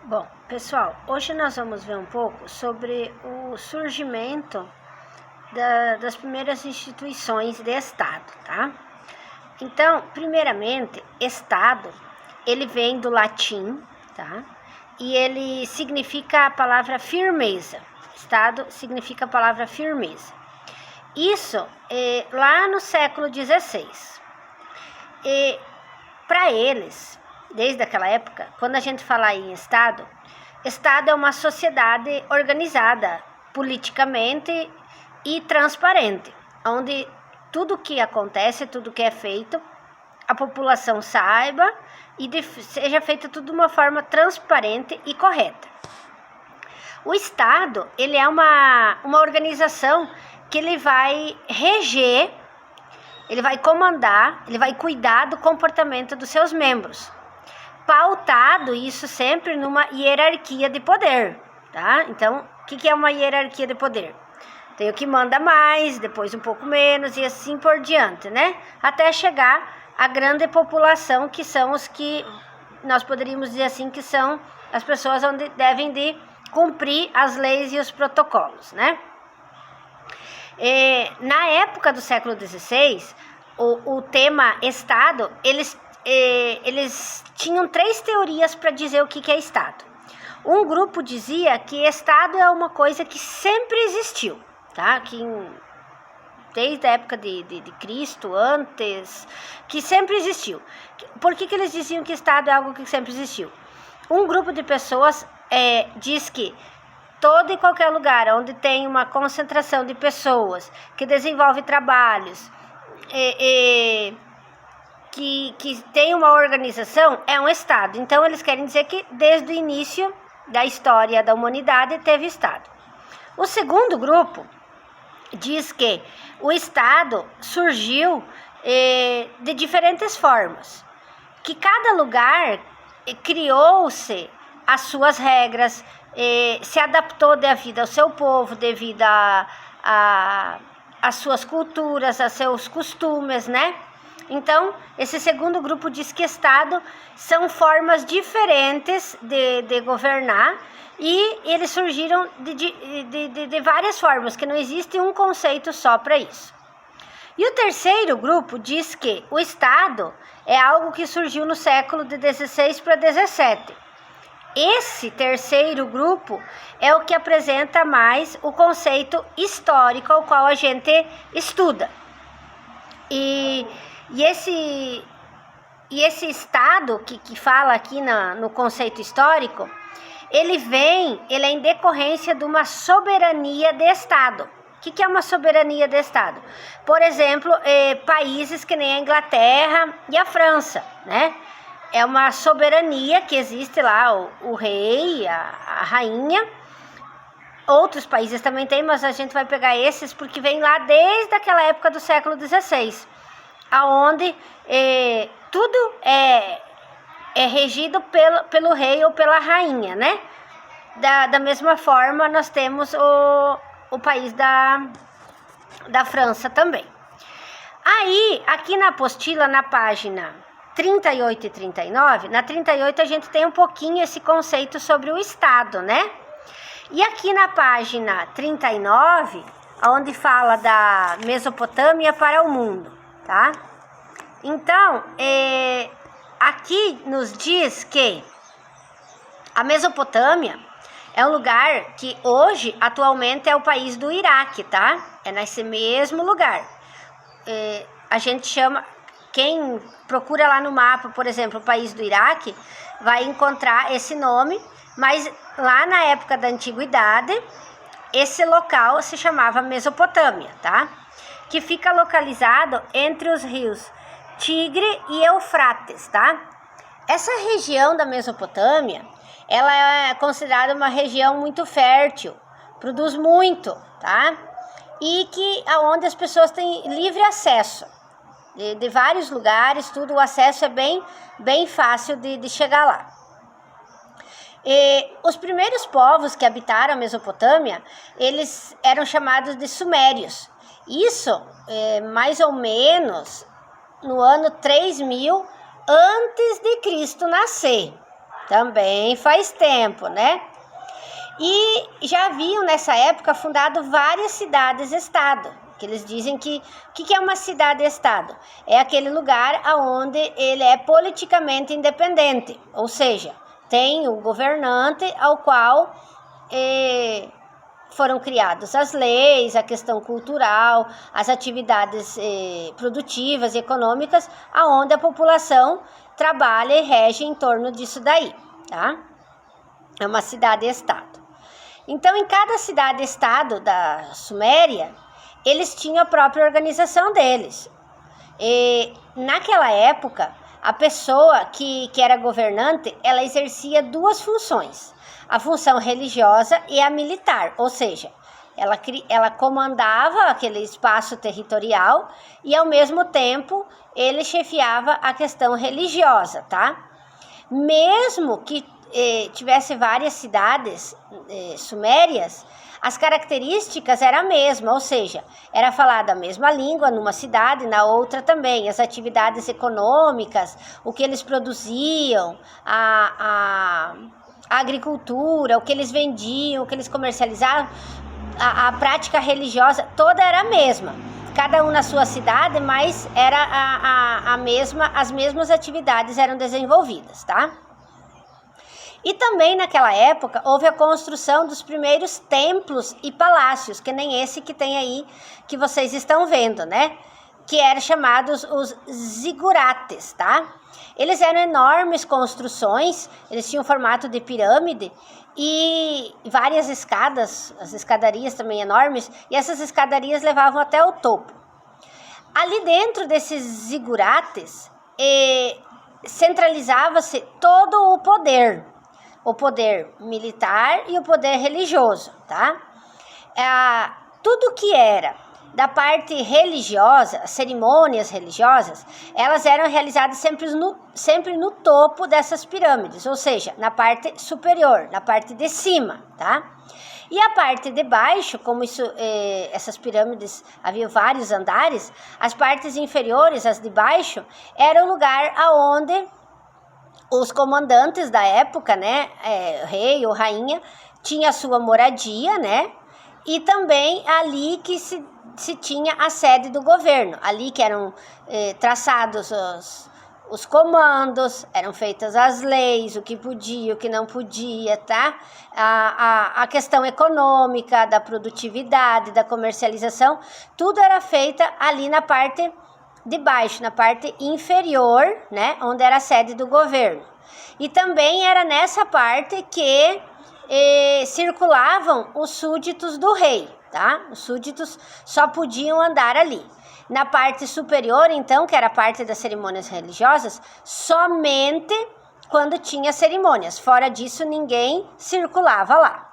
Bom, pessoal, hoje nós vamos ver um pouco sobre o surgimento das primeiras instituições de Estado, tá? Então, primeiramente, Estado, ele vem do latim, tá? E ele significa a palavra firmeza. Estado significa a palavra firmeza. Isso lá no século XVI. Para eles, desde aquela época, quando a gente fala em Estado, Estado é uma sociedade organizada politicamente e transparente, onde tudo que acontece, tudo que é feito, a população saiba e seja feito tudo de uma forma transparente e correta. O Estado, ele é uma organização que ele vai reger, ele vai comandar, ele vai cuidar do comportamento dos seus membros. Pautado isso sempre numa hierarquia de poder, tá? Então, o que é uma hierarquia de poder? Tem o que manda mais, depois um pouco menos e assim por diante, né? Até chegar à grande população, que são os que nós poderíamos dizer assim, que são as pessoas onde devem de cumprir as leis e os protocolos, né? Na época do século XVI, o tema Estado, eles tinham 3 teorias para dizer o que é Estado. Um grupo dizia que Estado é uma coisa que sempre existiu, tá? Desde a época de Cristo, antes, que sempre existiu. Por que eles diziam que Estado é algo que sempre existiu? Um grupo de pessoas diz que todo e qualquer lugar onde tem uma concentração de pessoas que desenvolve trabalhos, que tem uma organização, é um Estado. Então, eles querem dizer que desde o início da história da humanidade teve Estado. O segundo grupo diz que o Estado surgiu de diferentes formas, que cada lugar criou-se as suas regras, se adaptou devido ao seu povo, devido às suas culturas, aos seus costumes, né? Então, esse segundo grupo diz que Estado são formas diferentes de governar e eles surgiram de várias formas, que não existe um conceito só para isso. E o terceiro grupo diz que o Estado é algo que surgiu no século de 16 para 17. Esse terceiro grupo é o que apresenta mais o conceito histórico ao qual a gente estuda. E esse Estado que fala aqui no conceito histórico, ele é em decorrência de uma soberania de Estado. O que é uma soberania de Estado? Por exemplo, países que nem a Inglaterra e a França, né? É uma soberania que existe lá, o rei, a rainha. Outros países também tem, mas a gente vai pegar esses porque vem lá desde aquela época do século XVI, aonde tudo é regido pelo rei ou pela rainha, né? Da mesma forma, nós temos o país da França também. Aí, aqui na apostila, na página 38 e 39, na 38 a gente tem um pouquinho esse conceito sobre o Estado, né? E aqui na página 39, onde fala da Mesopotâmia para o mundo, tá? Então, aqui nos diz que a Mesopotâmia é um lugar que hoje, atualmente, é o país do Iraque, tá? É nesse mesmo lugar. A gente chama, quem procura lá no mapa, por exemplo, o país do Iraque, vai encontrar esse nome, mas lá na época da Antiguidade, esse local se chamava Mesopotâmia, tá? Que fica localizado entre os rios Tigre e Eufrates, tá? Essa região da Mesopotâmia, ela é considerada uma região muito fértil, produz muito, tá? E aonde as pessoas têm livre acesso de vários lugares, tudo, o acesso é bem fácil de chegar lá. Os primeiros povos que habitaram a Mesopotâmia, eles eram chamados de sumérios. Isso mais ou menos no ano 3000 antes de Cristo nascer, Também faz tempo, né? E já haviam nessa época fundado várias cidades-estado, que eles dizem que o que é uma cidade-estado? É aquele lugar onde ele é politicamente independente, ou seja, tem o governante ao qual foram criadas as leis, a questão cultural, as atividades produtivas e econômicas, aonde a população trabalha e rege em torno disso daí, tá? É uma cidade-estado. Então, em cada cidade-estado da Suméria, eles tinham a própria organização deles. E, naquela época, a pessoa que era governante, ela exercia duas funções. A função religiosa e a militar, ou seja, ela comandava aquele espaço territorial e, ao mesmo tempo, ele chefiava a questão religiosa, tá? Mesmo que tivesse várias cidades sumérias, as características eram a mesma, ou seja, era falada a mesma língua numa cidade, na outra também, as atividades econômicas, o que eles produziam, a agricultura, o que eles vendiam, o que eles comercializavam, a prática religiosa, toda era a mesma. Cada um na sua cidade, mas era as mesmas atividades eram desenvolvidas, tá? E também naquela época houve a construção dos primeiros templos e palácios, que nem esse que tem aí, que vocês estão vendo, né? Que eram chamados os zigurates, tá? Eles eram enormes construções, eles tinham formato de pirâmide e várias escadas, as escadarias também enormes, e essas escadarias levavam até o topo. Ali dentro desses zigurates, centralizava-se todo o poder militar e o poder religioso, tá? Tudo que era da parte religiosa, cerimônias religiosas, elas eram realizadas sempre no topo dessas pirâmides, ou seja, na parte superior, na parte de cima, tá? E a parte de baixo, como essas pirâmides havia vários andares, as partes inferiores, as de baixo, era o lugar aonde os comandantes da época, né, rei ou rainha, tinha a sua moradia, né, e também ali que se tinha a sede do governo, ali que eram traçados os comandos, eram feitas as leis, o que podia, o que não podia, tá? A questão econômica, da produtividade, da comercialização, tudo era feita ali na parte de baixo, na parte inferior, né, onde era a sede do governo. E também era nessa parte que circulavam os súditos do rei, tá? Os súditos só podiam andar ali. Na parte superior, então, que era a parte das cerimônias religiosas, somente quando tinha cerimônias. Fora disso, ninguém circulava lá.